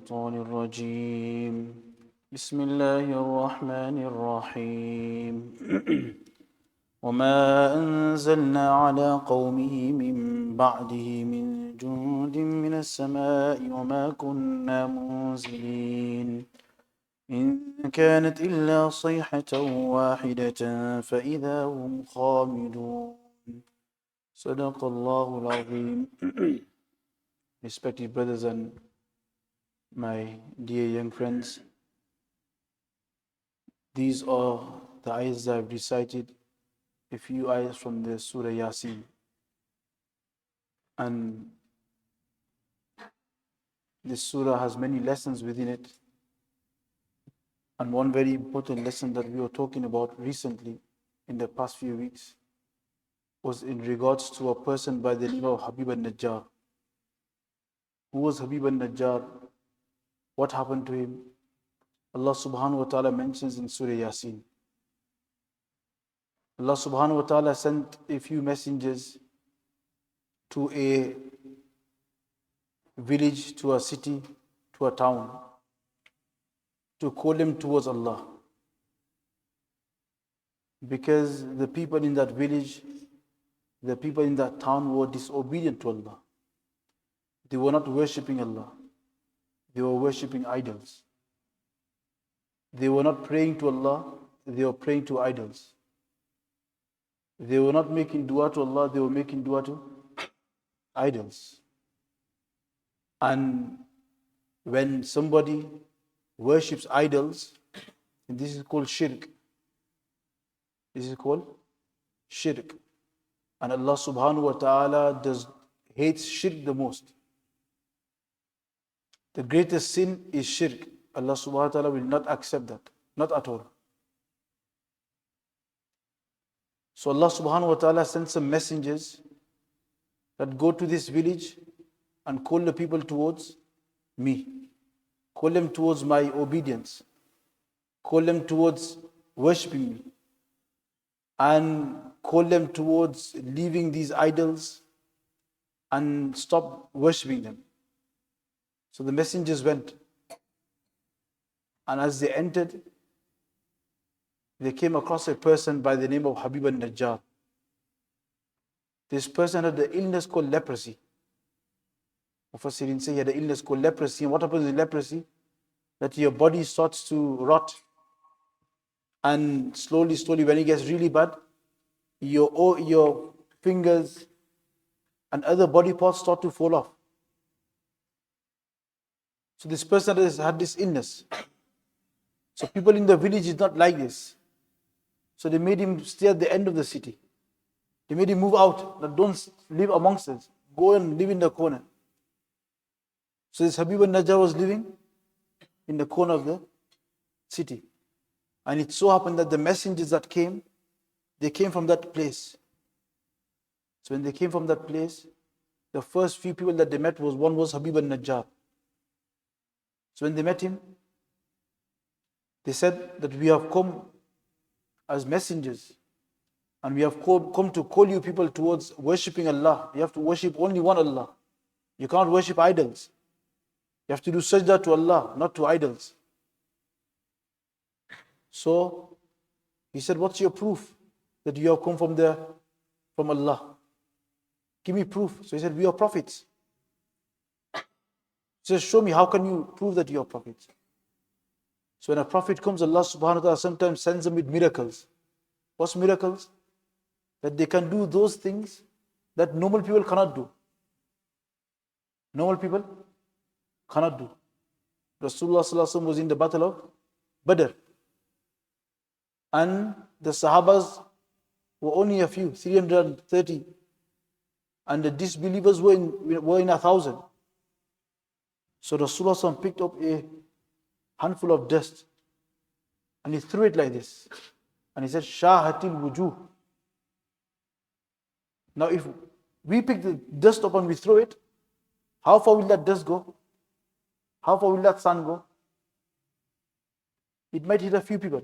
الشيطان الرجيم بسم الله الرحمن الرحيم وما أنزلنا على قومه من بعده من جند من السماء وما كنا منزلين إن كانت إلا صيحة واحدة فإذا هم خامدون صدق الله العظيم. Respected brothers and my dear young friends, these are the ayahs I've recited, a few ayahs from the Surah Yasin. And this surah has many lessons within it. And one very important lesson that we were talking about recently in the past few weeks was in regards to a person by the name of Habib al-Najjar. Who was Habib al-Najjar? What happened to him? Allah subhanahu wa ta'ala mentions in Surah Yasin. Allah subhanahu wa ta'ala sent a few messengers to a village, to a city, to a town, to call them towards Allah. Because the people in that village, the people in that town were disobedient to Allah. They were not worshipping Allah. They were worshipping idols. They were not praying to Allah, they were praying to idols. They were not making dua to Allah, they were making dua to idols. And when somebody worships idols, this is called shirk. This is called shirk. And Allah subhanahu wa ta'ala hates shirk the most. The greatest sin is shirk. Allah subhanahu wa ta'ala will not accept that. Not at all. So Allah subhanahu wa ta'ala sent some messengers that go to this village and call the people towards me. Call them towards my obedience. Call them towards worshipping me. And call them towards leaving these idols and stop worshipping them. So the messengers went. And as they entered, they came across a person by the name of Habib al-Najjar. This person had an illness called leprosy. Mufassirin say he had an illness called leprosy. And what happens with leprosy? That your body starts to rot. And slowly, when it gets really bad, your fingers and other body parts start to fall off. So this person had this illness. So people in the village did not like this. So they made him stay at the end of the city. They made him move out. That don't live amongst us. Go and live in the corner. So this Habib al-Najjar was living in the corner of the city. And it so happened that the messengers that came, they came from that place. So when they came from that place, the first few people that they met one was Habib al-Najjar. So when they met him, they said that we have come as messengers and we have come to call you people towards worshipping Allah. You have to worship only one Allah. You can't worship idols. You have to do sajda to Allah, not to idols. So he said, what's your proof that you have come from Allah? Give me proof. So he said, we are prophets. He says, show me, how can you prove that you are prophets? So when a prophet comes, Allah subhanahu wa ta'ala sometimes sends them with miracles. What's miracles? That they can do those things that normal people cannot do. Normal people cannot do. Rasulullah sallallahu alaihi wasallam was in the battle of Badr. And the Sahabas were only a few, 330. And the disbelievers were in 1,000. So Rasulullah sallallahu alaihi wasallam picked up a handful of dust and he threw it like this. And he said, Shahatil wujuh. Now if we pick the dust up and we throw it, how far will that dust go? How far will that sun go? It might hit a few people.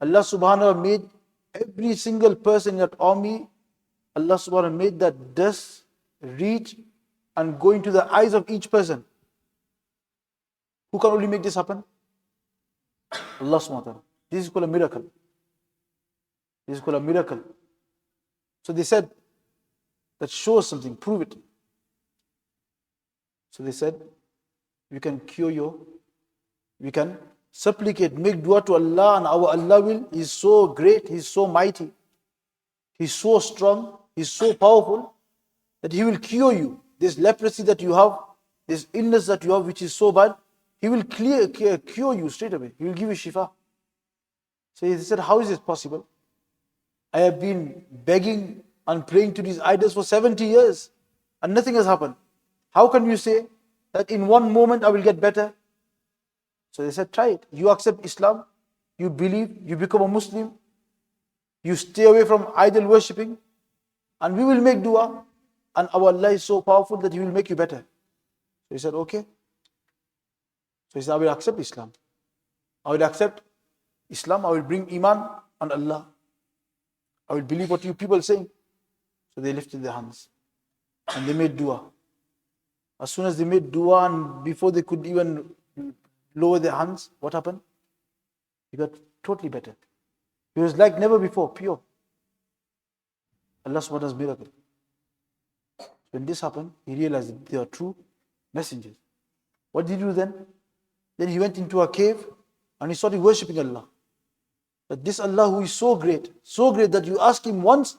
Allah subhanahu wa ta'ala made every single person in that army, Allah subhanahu wa ta'ala made that dust reach and go into the eyes of each person. Who can only make this happen? Allah subhanahu wa ta'ala. This is called a miracle. This is called a miracle. So they said, that show us something, prove it. So they said, we can cure you, we can supplicate, make dua to Allah, and our Allah will is so great, He's so mighty, He's so strong, He's so powerful, that He will cure you. This leprosy that you have, this illness that you have, which is so bad, He will cure you straight away. He will give you shifa. So he said, how is this possible? I have been begging and praying to these idols for 70 years and nothing has happened. How can you say that in one moment I will get better? So they said, try it. You accept Islam, you believe, you become a Muslim, you stay away from idol worshipping, and we will make dua, and our Allah is so powerful that He will make you better. So he said, okay. So he said, I will accept Islam. I will accept Islam, I will bring Iman on Allah. I will believe what you people are saying. So they lifted their hands and they made dua. As soon as they made dua and before they could even lower their hands, what happened? He got totally better. He was like never before, pure. Allah subhanahu wa ta'ala's miracle. When this happened, he realized that they are true messengers. What did he do then? Then he went into a cave and he started worshipping Allah. That this Allah who is so great that you ask Him once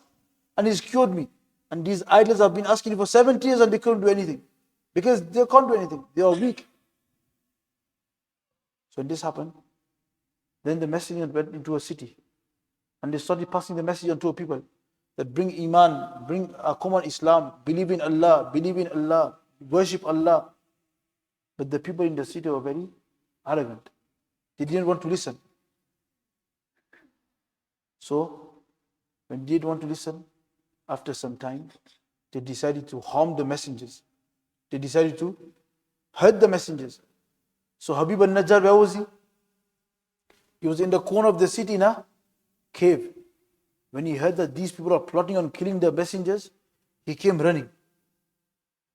and He's cured me. And these idols have been asking you for 70 years and they couldn't do anything. Because they can't do anything. They are weak. So when this happened, then the messenger went into a city. And they started passing the message on to people. That bring Iman, bring a common Islam, believe in Allah, worship Allah. But the people in the city were very arrogant. They didn't want to listen. So, when they didn't want to listen, after some time, they decided to harm the messengers. They decided to hurt the messengers. So Habib al-Najjar, where was he? He was in the corner of the city in a cave. When he heard that these people are plotting on killing the messengers, he came running.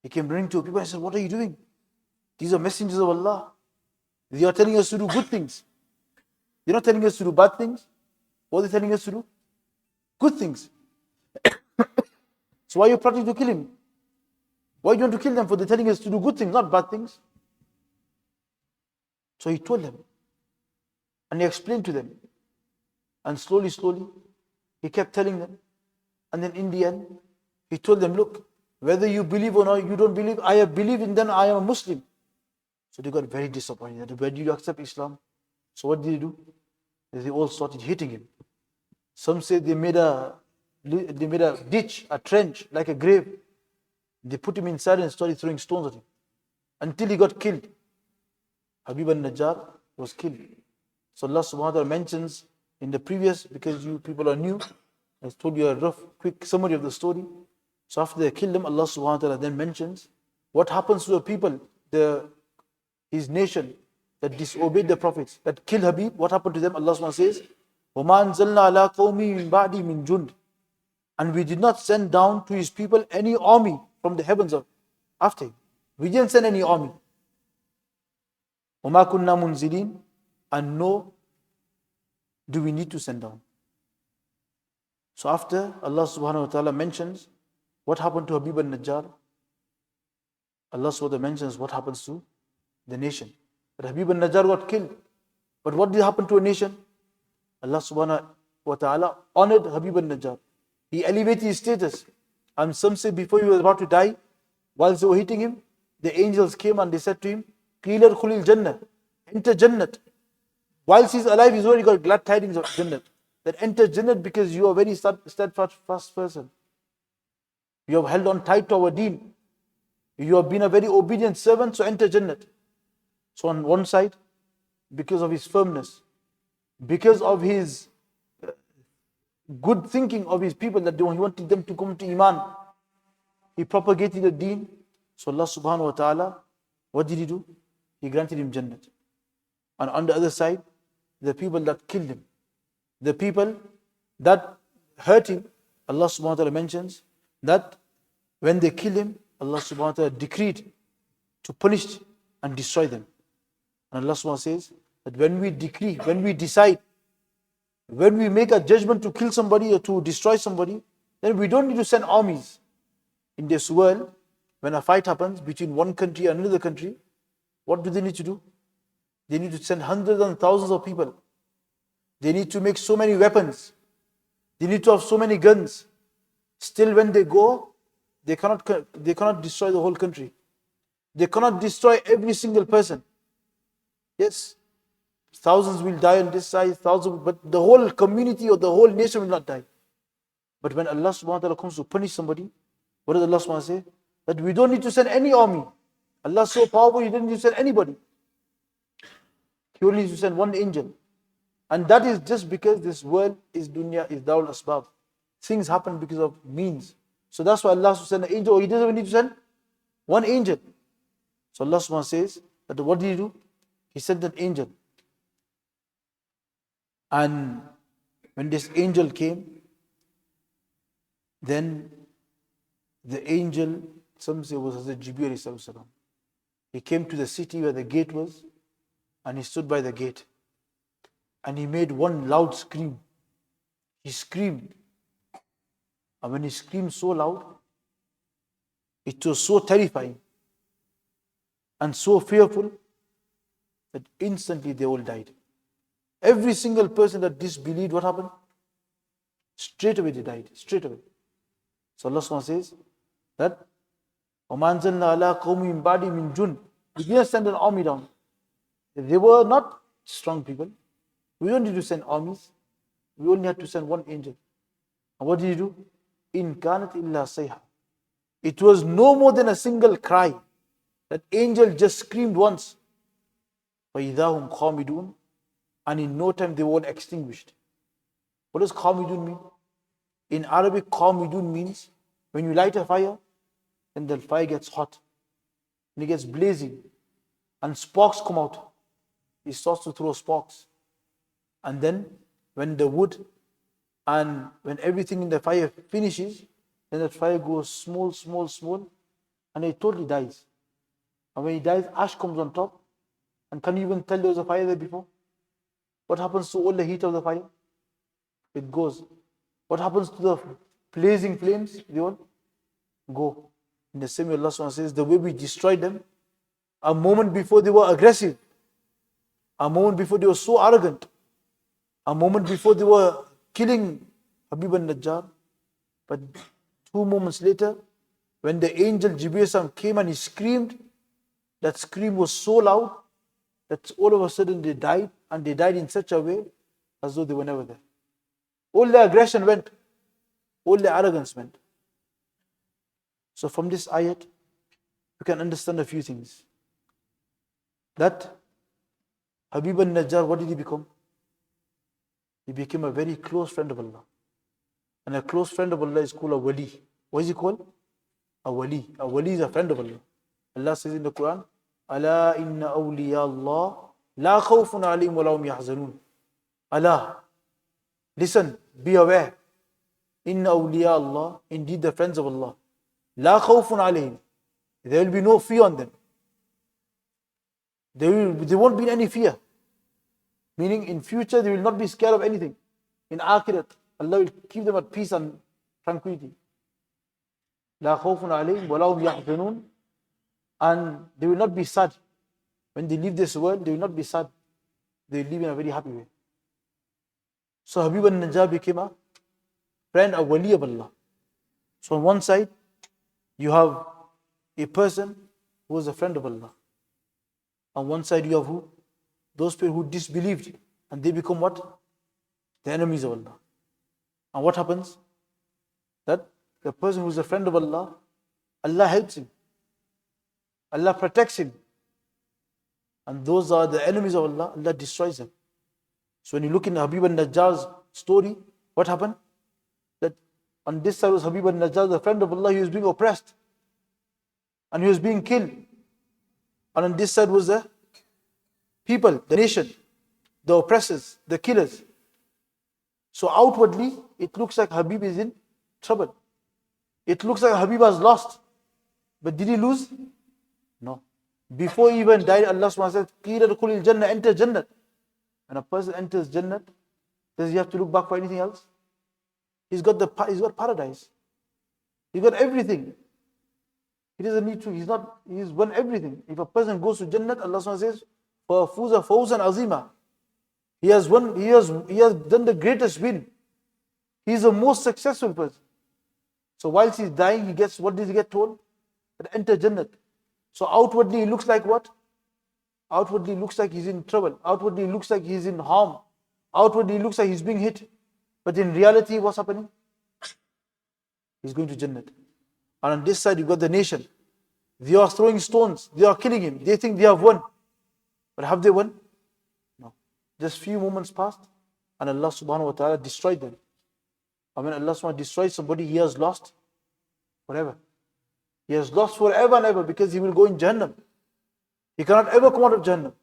He came running to people and said, what are you doing? These are messengers of Allah. They are telling us to do good things. They're not telling us to do bad things. What are they telling us to do? Good things. So why are you plotting to kill him? Why do you want to kill them? For they're telling us to do good things, not bad things. So he told them. And he explained to them. And slowly, he kept telling them. And then in the end, he told them, look, whether you believe or not, you don't believe, I believe in them, I am a Muslim. So they got very disappointed. Where did you accept Islam? So what did he do? They all started hitting him. Some say they made a ditch, a trench, like a grave. They put him inside and started throwing stones at him. Until he got killed. Habib al-Najjar was killed. So Allah subhanahu wa ta'ala mentions in the previous, because you people are new, I told you a rough, quick summary of the story. So after they killed him, Allah subhanahu wa ta'ala then mentions what happens to the people, his nation that disobeyed the prophets, that killed Habib. What happened to them? Allah subhanahu wa ta'ala says, وَمَا أَنزَلْنَا عَلَىٰ قَوْمِي مِن بَعْدِ مِن جُنْدٍ. And we did not send down to his people any army from the heavens after him. We didn't send any army. وَمَا كُنَّا مُنزِلِينَ. And no, do we need to send down. So after Allah subhanahu wa ta'ala mentions what happened to Habib al-Najjar, Allah subhanahu wa ta'ala mentions what happens to the nation. But Habib al-Najjar got killed. But what did happen to a nation? Allah subhanahu wa ta'ala honored Habib al-Najjar. He elevated his status. And some say before he was about to die, whilst they were hitting him, the angels came and they said to him, قِيلَ ادْخُلِ الْجَنَّةِ. Enter Jannat. Whilst he's alive, he's already got glad tidings of Jannat. That enter Jannat because you are a very steadfast person. You have held on tight to our deen. You have been a very obedient servant, so enter Jannat. So on one side, because of his firmness, because of his good thinking of his people, that he wanted them to come to Iman, he propagated the deen. So Allah subhanahu wa ta'ala, what did he do? He granted him Jannat. And on the other side, the people that killed him, the people that hurt him, Allah subhanahu wa ta'ala mentions that when they killed him, Allah subhanahu wa ta'ala decreed to punish and destroy them. And Allah subhanahu wa ta'ala says that when we decree, when we decide, when we make a judgment to kill somebody or to destroy somebody, then we don't need to send armies. In this world, when a fight happens between one country and another country, what do they need to do? They need to send hundreds and thousands of people. They need to make so many weapons. They need to have so many guns. Still when they go, they cannot destroy the whole country. They cannot destroy every single person. Yes, thousands will die on this side, thousands, but the whole community or the whole nation will not die. But when Allah subhanahu wa ta'ala comes to punish somebody, what does Allah subhanahu wa ta'ala say? That we don't need to send any army. Allah is so powerful, He didn't need to send anybody. He only needs to send one angel. And that is just because this world is dunya, is Darul Asbab. Things happen because of means. So that's why Allah sent an angel, or He doesn't even need to send one angel. So Allah subhanahu wa ta'ala says that what did He do? He sent an angel. And when this angel came, then the angel, some say was Hazrat Jibreel alayhi salam. He came to the city where the gate was, and he stood by the gate. And he made one loud scream. He screamed. And when he screamed so loud, it was so terrifying and so fearful that instantly they all died. Every single person that disbelieved, what happened? Straight away they died. Straight away. So Allah subhanahu wa ta'ala says that وَمَا أَنزَلْنَا عَلَىٰ قَوْمٍ مِّن بَعْدِ مِن جُنْدٍ. We didn't send an army down. They were not strong people. We don't need to send armies. We only had to send one angel. And what did he do? إِن كَانَتْ إِلَّا صَيْحَةٌ. It was no more than a single cry. That angel just screamed once. فَإِذَا هُمْ خَامِدُونَ. And in no time they were all extinguished. What does Khamidun mean? In Arabic, Khamidun means when you light a fire, then the fire gets hot. And it gets blazing. And sparks come out. It starts to throw sparks. And then when the wood and when everything in the fire finishes, then that fire goes small, small, small, and it totally dies. And when it dies, ash comes on top. And can you even tell there was a fire there before? What happens to all the heat of the fire? It goes. What happens to the blazing flames? They all go. In the same way, Allah subhanahu wa ta'ala says, the way we destroyed them, a moment before they were aggressive, a moment before they were so arrogant, a moment before they were killing Habib al-Najjar, but 2 moments later, when the angel Jibreel came and he screamed, that scream was so loud that all of a sudden they died, and they died in such a way as though they were never there. All the aggression went, all the arrogance went. So from this ayat, we can understand a few things. That Habib al-Najjar, what did he become? He became a very close friend of Allah. And a close friend of Allah is called a wali. What is he called? A wali. A wali is a friend of Allah. Allah says in the Quran, أَلَا إِنَّ أَوْلِيَا اللَّهِ لَا خَوْفٌ عَلَيْهِمْ وَلَا هُمْ يَحْزَنُونَ. Allah, listen, be aware. Inna awliya Allah, indeed the friends of Allah. La khawfun alayhim. There will be no fear on them. There won't be any fear. Meaning in future they will not be scared of anything. In akhirat, Allah will keep them at peace and tranquility. La khawfun alayhim wa la hum yahzanun. And they will not be sad. When they leave this world, they will not be sad. They will live in a very happy way. So Habib al-Najjar became a friend, a wali of Allah. So on one side, you have a person who is a friend of Allah. On one side you have who? Those people who disbelieved, and they become what? The enemies of Allah. And what happens? That the person who is a friend of Allah, Allah helps him. Allah protects him. And those are the enemies of Allah, Allah destroys them. So when you look in Habib al-Najjar's story, what happened? That on this side was Habib al-Najjar, the friend of Allah, he was being oppressed. And he was being killed. And on this side was the people, the nation, the oppressors, the killers. So outwardly, it looks like Habib is in trouble. It looks like Habib has lost. But did he lose? No. Before he even died, Allah subhanahu wa ta'ala said, Qila dukhulil Jannah, enter Jannah. When a person enters Jannah, does he have to look back for anything else? He's got paradise. He's got everything. He doesn't need to, he's won everything. If a person goes to Jannah, Allah subhanahu wa ta'ala says, فَفُوزَ فَوْزًا عَظِيمًا. He has done the greatest win. He's the most successful person. So whilst he's dying, what does he get told? That enter Jannah. So outwardly he looks like what? Outwardly he looks like he's in trouble. Outwardly he looks like he's in harm. Outwardly he looks like he's being hit. But in reality, what's happening? He's going to Jannah. And on this side, you've got the nation. They are throwing stones. They are killing him. They think they have won. But have they won? No. Just few moments passed, and Allah subhanahu wa ta'ala destroyed them. And when Allah subhanahu wa ta'ala destroys somebody, he has lost forever. He has lost forever and ever, because he will go in Jahannam. He cannot ever come out of Jahannam.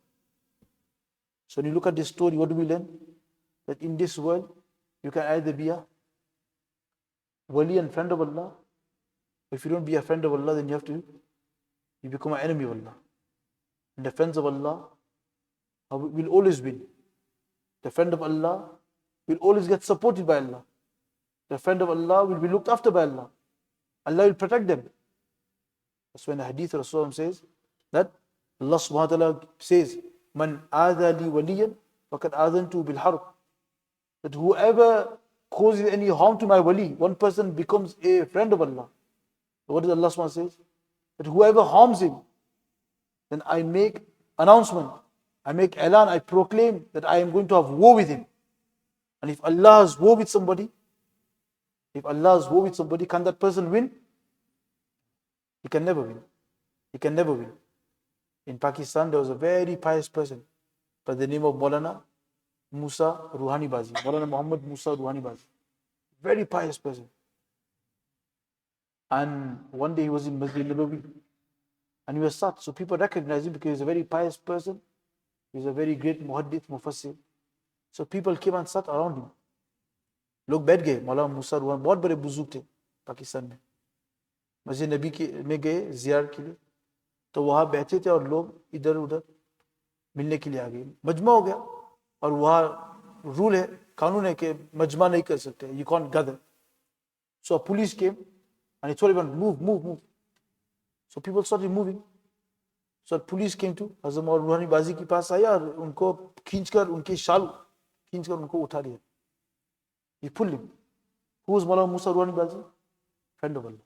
So when you look at this story, what do we learn? That in this world, you can either be a wali and friend of Allah. If you don't be a friend of Allah, then you become an enemy of Allah. And the friends of Allah will always win. The friend of Allah will always get supported by Allah. The friend of Allah will be looked after by Allah. Allah will protect them. That's when the hadith of Rasulullah says that Allah subhanahu wa ta'ala says, Man aadha li waliyan, faqad aadhantu bil harb. That whoever causes any harm to my wali, one person becomes a friend of Allah. What does Allah subhanahu wa ta'ala say? That whoever harms him, then I make announcement, I make elan, I proclaim that I am going to have war with him. And if Allah has war with somebody, can that person win? He can never win. He can never win. In Pakistan, there was a very pious person by the name of Maulana Musa Ruhani Bazi. Maulana Muhammad Musa Ruhani Bazi. Very pious person. And one day he was in Masjid Nabawi. And he was sat. So people recognized him because he was a very pious person. He was a very great muhaddith, mufassir. So people came and sat around him. लोग बैठ गए मौलाना मूसा रुहानी बहुत बड़े बुजुर्ग थे पाकिस्तान में मस्जिद नबी में गए जियारत के लिए तो वहाँ बैठे थे और लोग इधर उधर मिलने के लिए आ गए मजमा हो गया और वहाँ रूल है कानून है कि मजमा नहीं कर सकते you can't gather so a police came and he told everyone move so people started moving so police came to हज़रत मौलाना रूहानी बाजी के पास आया और उनको खींचकर उनके शाल खींचकर उनको उठा लिया He pulled him. Who was Maulana Musa Ruhani Bazi? Friend of Allah.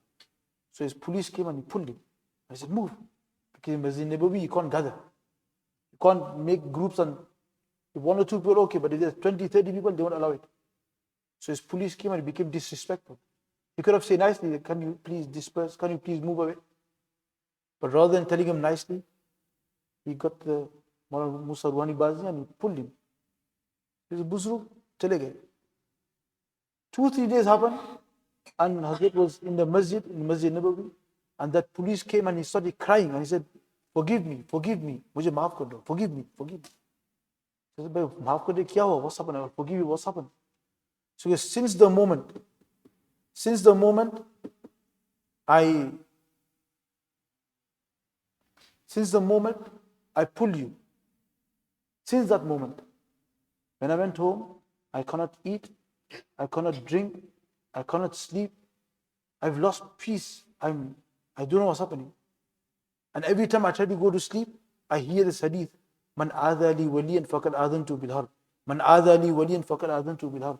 So his police came and he pulled him. I said, move. Because in Masjid Nabawi, you can't gather. You can't make groups and if one or two people, okay, but if there's 20, 30 people, they won't allow it. So his police came and it became disrespectful. He could have said nicely, can you please disperse? Can you please move away? But rather than telling him nicely, he got the Maulana Musa Ruhani Bazi and he pulled him. He was Buzruk, chale gaye. 2-3 days happened and Hazrat was in the masjid, in Masjid Nabawi, and that police came and he started crying and he said, forgive me, mujhe maaf kar do, forgive me. He said, maaf kar de, kya hua, what's happened? I will forgive you, what's happened? So yes, since the moment I pulled you, since that moment, when I went home, I cannot eat, I cannot drink, I cannot sleep. I've lost peace. I don't know what's happening. And every time I try to go to sleep, I hear this hadith. Man aadha li waliyan faqad aadhantu bil harb. Man aadha li waliyan faqad aadhantu bil harb.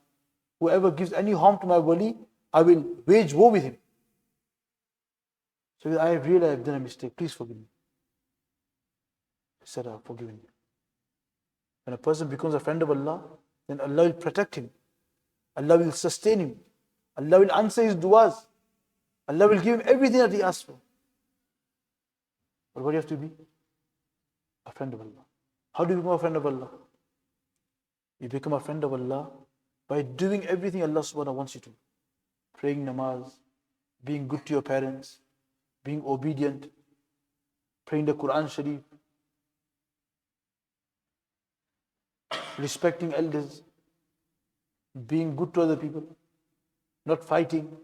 Whoever gives any harm to my wali, I will wage war with him. So I have realized I've done a mistake. Please forgive me. I said, I've forgiven you. When a person becomes a friend of Allah, then Allah will protect him. Allah will sustain him. Allah will answer his du'as. Allah will give him everything that he asks for. But what do you have to be? A friend of Allah. How do you become a friend of Allah? You become a friend of Allah by doing everything Allah subhanahu wants you to. Praying namaz, being good to your parents, being obedient, praying the Quran Sharif, respecting elders, being good to other people, not fighting.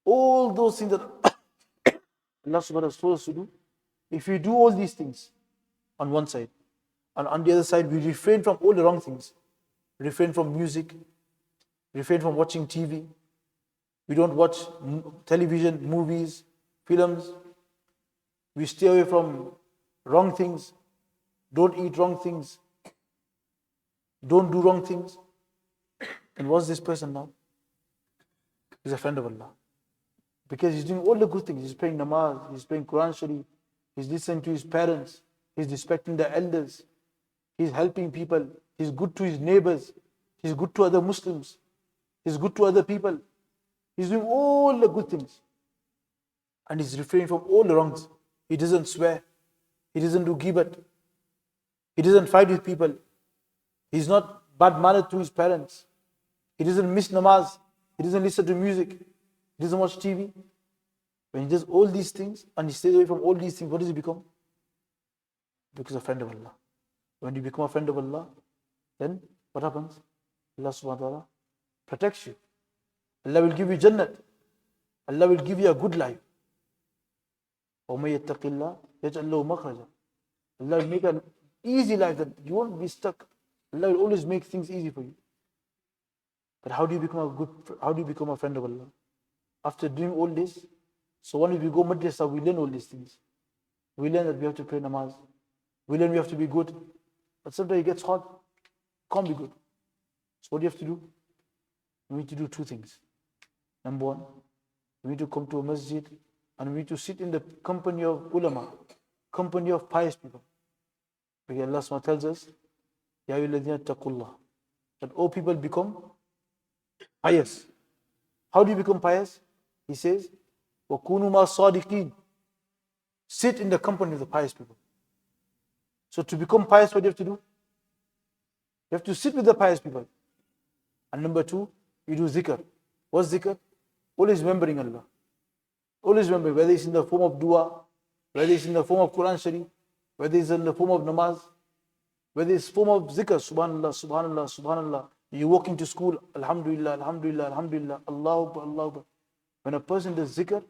All those things that Allah subhanahu wa ta'ala told us to do, If we do all these things on one side, and on the other side, we refrain from all the wrong things, refrain from music, refrain from watching TV, we don't watch television, movies, films, we stay away from wrong things, don't eat wrong things, don't do wrong things. And what's this person now? He's a friend of Allah. Because he's doing all the good things. He's praying namaz, he's praying Quran Sharif, he's listening to his parents, he's respecting the elders, he's helping people, he's good to his neighbors, he's good to other Muslims, he's good to other people. He's doing all the good things. And he's refraining from all the wrongs. He doesn't swear, he doesn't do ghibat, he doesn't fight with people, he's not bad-mannered to his parents, he doesn't miss namaz, he doesn't listen to music, he doesn't watch TV. When he does all these things and he stays away from all these things, what does he become? He becomes a friend of Allah. When you become a friend of Allah, then what happens? Allah subhanahu wa ta'ala protects you. Allah will give you Jannat. Allah will give you a good life. وَمَن يَتَّقِ اللَّهَ يَجْعَلْ لَهُ مَخْرَجًا. Allah will make an easy life that you won't be stuck. Allah will always make things easy for you. But how do you become a friend of Allah? After doing all this, so when we go madrasa, we learn all these things. We learn that we have to pray namaz. We learn we have to be good. But sometimes it gets hard. Can't be good. So what do you have to do? We need to do two things. Number one, we need to come to a masjid and we need to sit in the company of ulama, company of pious people. Because Allah SWT tells us, Ya ayyuhalladhina taqullah, that all people become pious. How do you become pious? He says, وَكُونُوا مَا صَادِقِينَ. Sit in the company of the pious people. So to become pious, what do you have to do? You have to sit with the pious people. And number two, you do zikr. What's zikr? Always remembering Allah. Always remember, whether it's in the form of dua, whether it's in the form of Quran Sharif, whether it's in the form of namaz, whether it's form of zikr, subhanallah, subhanallah, subhanallah. You walk into school, alhamdulillah, alhamdulillah, alhamdulillah, Allahu Akbar, Allahu Akbar. When a person does zikr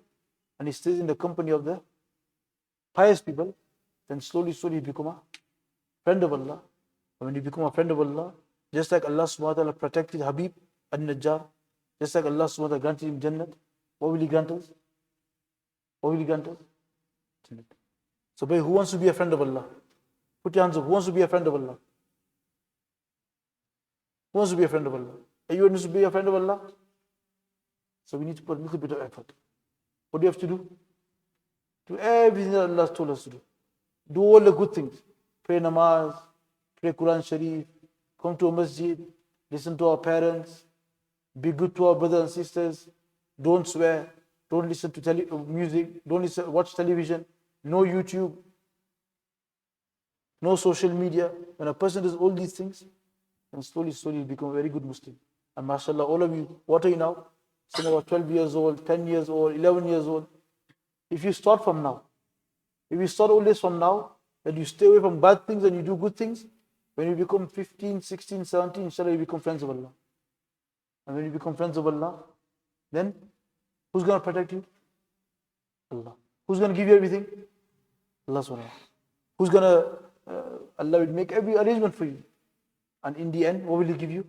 and he stays in the company of the pious people, then slowly, slowly you become a friend of Allah. And when you become a friend of Allah, just like Allah subhanahu wa ta'ala protected Habib al-Najjar, just like Allah subhanahu wa ta'ala granted him Jannat, what will he grant us? What will he grant us? Jannat. So, who wants to be a friend of Allah? Put your hands up. Who wants to be a friend of Allah? Who wants to be a friend of Allah? Are you wants to be a friend of Allah? So we need to put a little bit of effort. What do you have to do? Do everything that Allah told us to do. Do all the good things. Pray namaz, pray Quran Sharif, come to a masjid, listen to our parents, be good to our brothers and sisters, don't swear, don't listen to music, don't watch television, no YouTube, no social media. When a person does all these things, then slowly, slowly you become a very good Muslim. And mashallah, all of you, what are you now? Some are 12 years old, 10 years old, 11 years old. If you start from now, if you start all this from now, that you stay away from bad things and you do good things, when you become 15, 16, 17, inshallah, you become friends of Allah. And when you become friends of Allah, then who's going to protect you? Allah. Who's going to give you everything? Allah subhanahu. Who's going to, Allah will make every arrangement for you. And in the end, what will He give you?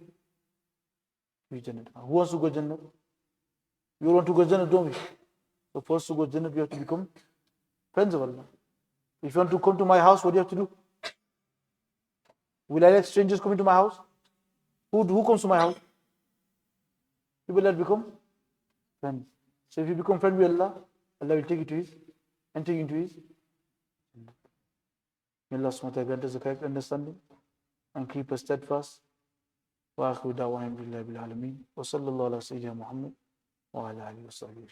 Jannah. Who wants to go Jannah? We all want to go Jannah, don't we? So first to go Jannah, we have to become friends of Allah. If you want to come to my house, what do you have to do? Will I let strangers come into my house? Who comes to my house? People that become friends. So if you become friend with Allah, Allah will take you to His, enter you into His. May Allah subhanahu wa ta'ala grant us the correct understanding and keep us steadfast. Wa akhiru da'wana alhamdulillahi bil alamin. Wa sallallahu ala sayyidina Muhammad wa ala alihi wa sahbihi.